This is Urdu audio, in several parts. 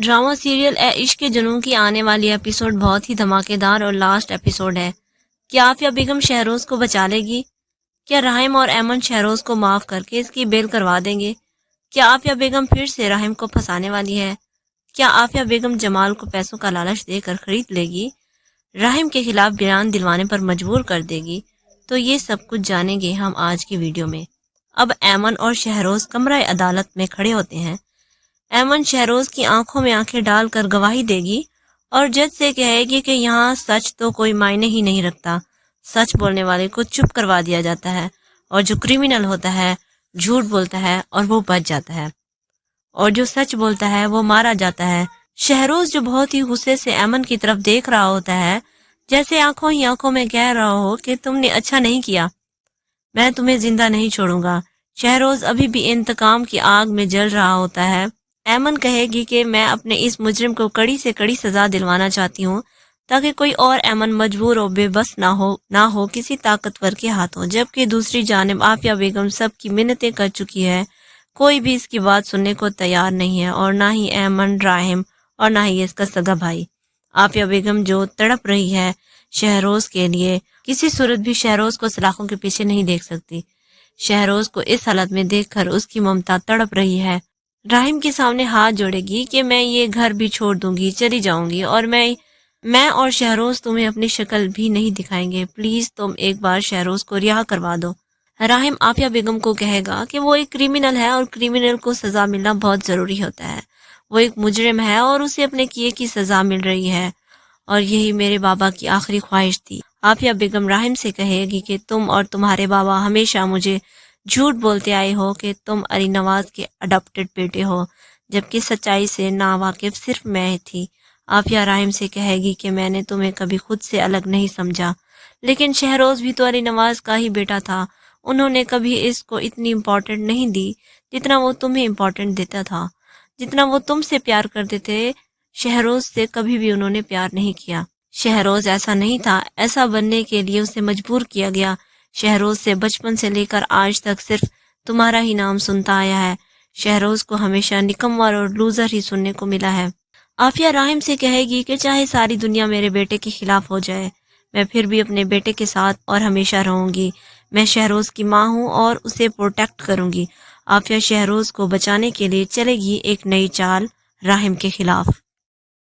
ڈرامہ سیریل اے عشق کے جنون کی آنے والی ایپیسوڈ بہت ہی دھماکے دار اور لاسٹ ایپیسوڈ ہے۔ کیا عافیہ بیگم شہروز کو بچا لے گی؟ کیا رحیم اور ایمن شہروز کو معاف کر کے اس کی بیل کروا دیں گے؟ کیا عافیہ بیگم پھر سے رحیم کو پھنسانے والی ہے؟ کیا عافیہ بیگم جمال کو پیسوں کا لالچ دے کر خرید لے گی؟ رحیم کے خلاف بیان دلوانے پر مجبور کر دے گی؟ تو یہ سب کچھ جانیں گے ہم آج کی ویڈیو میں۔ اب ایمن اور شہروز کمرہ عدالت میں کھڑے ہوتے ہیں۔ ایمن شہروز کی آنکھوں میں آنکھیں ڈال کر گواہی دے گی اور جج سے کہے گی کہ یہاں سچ تو کوئی معنی ہی نہیں رکھتا، سچ بولنے والے کو چپ کروا دیا جاتا ہے، اور جو کریمنل ہوتا ہے جھوٹ بولتا ہے اور وہ بچ جاتا ہے، اور جو سچ بولتا ہے وہ مارا جاتا ہے۔ شہروز جو بہت ہی غصے سے ایمن کی طرف دیکھ رہا ہوتا ہے، جیسے آنکھوں ہی آنکھوں میں کہہ رہا ہو کہ تم نے اچھا نہیں کیا، میں تمہیں زندہ نہیں چھوڑوں گا۔ شہروز ابھی بھی انتقام کی آگ میں جل رہا ہوتا ہے۔ ایمن کہے گی کہ میں اپنے اس مجرم کو کڑی سے کڑی سزا دلوانا چاہتی ہوں تاکہ کوئی اور ایمن مجبور و بے بس نہ ہو کسی طاقتور کے ہاتھوں، جبکہ دوسری جانب عافیہ بیگم سب کی منتیں کر چکی ہے، کوئی بھی اس کی بات سننے کو تیار نہیں ہے، اور نہ ہی ایمن، رحیم اور نہ ہی اس کا سگا بھائی۔ عافیہ بیگم جو تڑپ رہی ہے شہروز کے لیے، کسی صورت بھی شہروز کو سلاخوں کے پیچھے نہیں دیکھ سکتی۔ شہروز کو اس حالت میں دیکھ کر اس کی ممتا تڑپ رہی ہے۔ رحیم کے سامنے ہاتھ جوڑے گی کہ میں یہ گھر بھی چھوڑ دوں گی، چلی جاؤں گی، اور میں اور شہروز تمہیں اپنی شکل بھی نہیں دکھائیں گے، پلیز تم ایک بار شہروز کو رہا کروا دو۔ رحیم عافیہ بیگم کو کہے گا کہ وہ ایک کریمنل ہے اور کریمنل کو سزا ملنا بہت ضروری ہوتا ہے، وہ ایک مجرم ہے اور اسے اپنے کیے کی سزا مل رہی ہے، اور یہی میرے بابا کی آخری خواہش تھی۔ عافیہ بیگم رحیم سے کہے گی کہ تم اور تمہارے بابا ہمیشہ مجھے جھوٹ بولتے آئے ہو کہ تم علی نواز کے اڈاپٹڈ بیٹے ہو، جبکہ سچائی سے ناواقف صرف میں تھی۔ عافیہ رحیم سے کہے گی کہ میں نے تمہیں کبھی خود سے الگ نہیں سمجھا، لیکن شہروز بھی تو علی نواز کا ہی بیٹا تھا، انہوں نے کبھی اس کو اتنی امپورٹنٹ نہیں دی جتنا وہ تمہیں امپورٹنٹ دیتا تھا، جتنا وہ تم سے پیار کرتے تھے، شہروز سے کبھی بھی انہوں نے پیار نہیں کیا۔ شہروز ایسا نہیں تھا، ایسا بننے کے لیے اسے مجبور کیا گیا۔ شہروز سے بچپن سے لے کر آج تک صرف تمہارا ہی نام سنتا آیا ہے، شہروز کو ہمیشہ نکمّر اور لوزر ہی سننے کو ملا ہے۔ عافیہ رحیم سے کہے گی کہ چاہے ساری دنیا میرے بیٹے کے خلاف ہو جائے، میں پھر بھی اپنے بیٹے کے ساتھ اور ہمیشہ رہوں گی، میں شہروز کی ماں ہوں اور اسے پروٹیکٹ کروں گی۔ عافیہ شہروز کو بچانے کے لیے چلے گی ایک نئی چال رحیم کے خلاف۔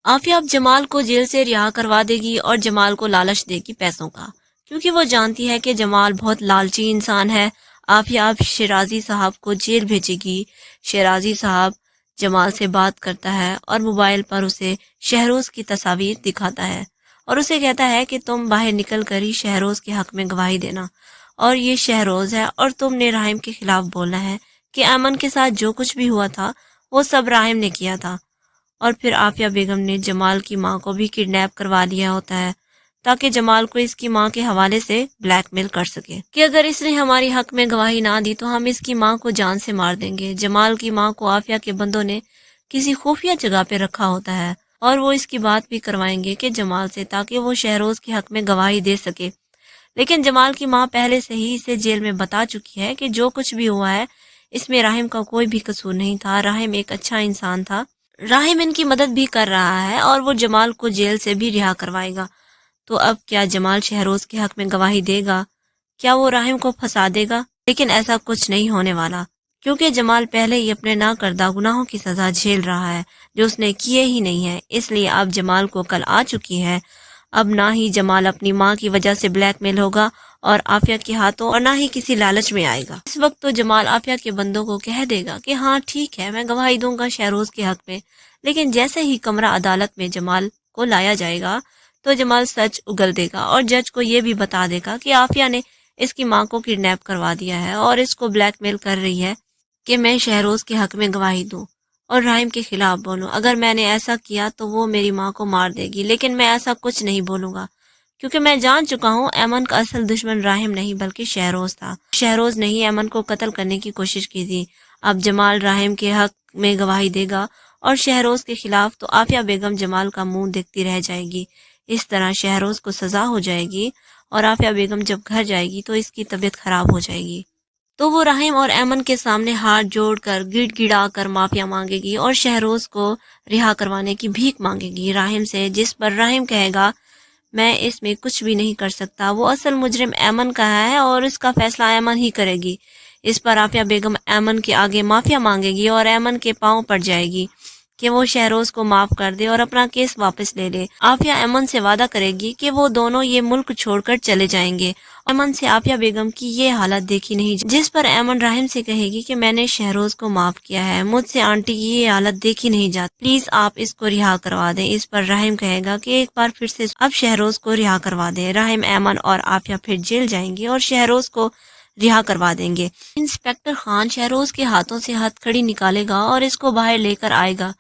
عافیہ اب جمال کو جیل سے رہا کروا دے گی اور جمال کو لالچ دے گی پیسوں کا، کیونکہ وہ جانتی ہے کہ جمال بہت لالچی انسان ہے۔ عافیہ اب شیرازی صاحب کو جیل بھیجے گی۔ شیرازی صاحب جمال سے بات کرتا ہے اور موبائل پر اسے شہروز کی تصاویر دکھاتا ہے اور اسے کہتا ہے کہ تم باہر نکل کر ہی شہروز کے حق میں گواہی دینا، اور یہ شہروز ہے، اور تم نے رحیم کے خلاف بولنا ہے کہ ایمن کے ساتھ جو کچھ بھی ہوا تھا وہ سب رحیم نے کیا تھا۔ اور پھر عافیہ بیگم نے جمال کی ماں کو بھی کڈنیپ کروا لیا ہوتا ہے تاکہ جمال کو اس کی ماں کے حوالے سے بلیک میل کر سکے کہ اگر اس نے ہماری حق میں گواہی نہ دی تو ہم اس کی ماں کو جان سے مار دیں گے۔ جمال کی ماں کو عافیہ کے بندوں نے کسی خفیہ جگہ پہ رکھا ہوتا ہے اور وہ اس کی بات بھی کروائیں گے کہ جمال سے، تاکہ وہ شہروز کے حق میں گواہی دے سکے، لیکن جمال کی ماں پہلے سے ہی اسے جیل میں بتا چکی ہے کہ جو کچھ بھی ہوا ہے اس میں رحیم کا کوئی بھی قصور نہیں تھا، رحیم ایک اچھا انسان تھا، رحیم ان کی مدد بھی کر رہا ہے اور وہ جمال کو جیل سے بھی رہا کروائے گا۔ تو اب کیا جمال شہروز کے حق میں گواہی دے گا؟ کیا وہ رحیم کو پھنسا دے گا؟ لیکن ایسا کچھ نہیں ہونے والا، کیونکہ جمال پہلے ہی اپنے نہ کردہ گناہوں کی سزا جھیل رہا ہے جو اس نے کیے ہی نہیں ہے، اس لیے اب جمال کو کل آ چکی ہے۔ اب نہ ہی جمال اپنی ماں کی وجہ سے بلیک میل ہوگا اور عافیہ کے ہاتھوں، اور نہ ہی کسی لالچ میں آئے گا۔ اس وقت تو جمال عافیہ کے بندوں کو کہہ دے گا کہ ہاں ٹھیک ہے، میں گواہی دوں گا شہروز کے حق میں، لیکن جیسے ہی کمرہ عدالت میں جمال کو لایا جائے گا تو جمال سچ اگل دے گا اور جج کو یہ بھی بتا دے گا کہ عافیہ نے اس کی ماں کو کڈنیپ کروا دیا ہے اور اس کو بلیک میل کر رہی ہے کہ میں شہروز کے حق میں گواہی دوں اور رحیم کے خلاف بولوں، اگر میں نے ایسا کیا تو وہ میری ماں کو مار دے گی، لیکن میں ایسا کچھ نہیں بولوں گا، کیونکہ میں جان چکا ہوں ایمن کا اصل دشمن رحیم نہیں بلکہ شہروز تھا، شہروز نے ہی ایمن کو قتل کرنے کی کوشش کی تھی۔ اب جمال رحیم کے حق میں گواہی دے گا اور شہروز کے خلاف، تو عافیہ بیگم جمال کا منہ دیکھتی رہ جائے گی، اس طرح شہروز کو سزا ہو جائے گی، اور عافیہ بیگم جب گھر جائے گی تو اس کی طبیعت خراب ہو جائے گی۔ تو وہ راہم اور ایمن کے سامنے ہاتھ جوڑ کر گڑ گڑا کر معافیا مانگے گی اور شہروز کو رہا کروانے کی بھیک مانگے گی راہم سے، جس پر راہم کہے گا میں اس میں کچھ بھی نہیں کر سکتا، وہ اصل مجرم ایمن کا ہے اور اس کا فیصلہ ایمن ہی کرے گی۔ اس پر عافیہ بیگم ایمن کے آگے معافیا مانگے گی اور ایمن کے پاؤں پڑ جائے گی کہ وہ شہروز کو معاف کر دے اور اپنا کیس واپس لے لے۔ عافیہ ایمن سے وعدہ کرے گی کہ وہ دونوں یہ ملک چھوڑ کر چلے جائیں گے۔ ایمن سے عافیہ بیگم کی یہ حالت دیکھی نہیں، جس پر ایمن راہم سے کہے گی کہ میں نے شہروز کو معاف کیا ہے، مجھ سے آنٹی کی یہ حالت دیکھی نہیں جاتی، پلیز آپ اس کو رہا کروا دیں۔ اس پر راہم کہے گا کہ ایک بار پھر سے اب شہروز کو رہا کروا دیں۔ راہم، ایمن اور عافیہ پھر جیل جائیں گے اور شہروز کو رہا کروا دیں گے۔ انسپکٹر خان شہروز کے ہاتھوں سے ہتھ کڑی نکالے گا اور اس کو باہر لے کر آئے گا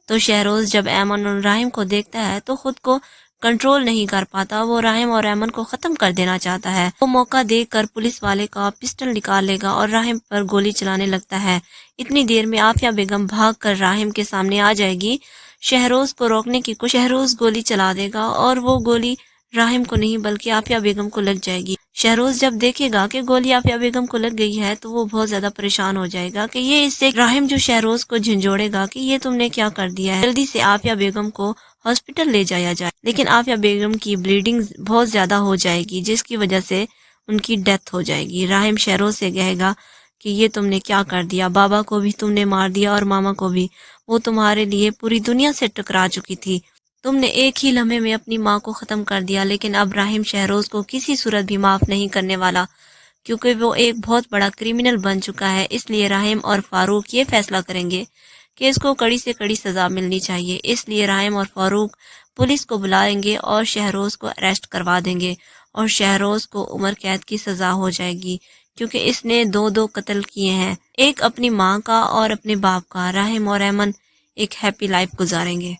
تو شہروز جب ایمن اور راہم کو دیکھتا ہے تو خود کو کنٹرول نہیں کر پاتا، وہ راہم اور ایمن کو ختم کر دینا چاہتا ہے۔ وہ موقع دیکھ کر پولیس والے کا پسٹل نکال لے گا اور راہم پر گولی چلانے لگتا ہے۔ اتنی دیر میں عافیہ بیگم بھاگ کر راہم کے سامنے آ جائے گی۔ شہروز کو روکنے کی کوشش شہروز گولی چلا دے گا اور وہ گولی راہم کو نہیں بلکہ عافیہ بیگم کو لگ جائے گی۔ شہروز جب دیکھے گا کہ گولی عافیہ بیگم کو لگ گئی ہے تو وہ بہت زیادہ پریشان ہو جائے گا کہ یہ اس سے راہم جو شہروز کو جھنجھوڑے گا کہ یہ تم نے کیا کر دیا ہے، جلدی سے عافیہ بیگم کو ہاسپٹل لے جایا جائے، لیکن عافیہ بیگم کی بلیڈنگ بہت زیادہ ہو جائے گی جس کی وجہ سے ان کی ڈیتھ ہو جائے گی۔ راہم شہروز سے کہے گا کہ یہ تم نے کیا کر دیا، بابا کو بھی تم نے مار دیا اور ماما کو بھی، وہ تمہارے لیے پوری دنیا سے ٹکرا چکی تھی، تم نے ایک ہی لمحے میں اپنی ماں کو ختم کر دیا۔ لیکن اب راہم شہروز کو کسی صورت بھی معاف نہیں کرنے والا کیونکہ وہ ایک بہت بڑا کرمنل بن چکا ہے، اس لیے راہم اور فاروق یہ فیصلہ کریں گے کہ اس کو کڑی سے کڑی سزا ملنی چاہیے۔ اس لیے راہم اور فاروق پولیس کو بلائیں گے اور شہروز کو اریسٹ کروا دیں گے اور شہروز کو عمر قید کی سزا ہو جائے گی کیونکہ اس نے دو قتل کیے ہیں، ایک اپنی ماں کا اور اپنے باپ کا۔ راہم اور ایمن ایک ہیپی لائف گزاریں گے۔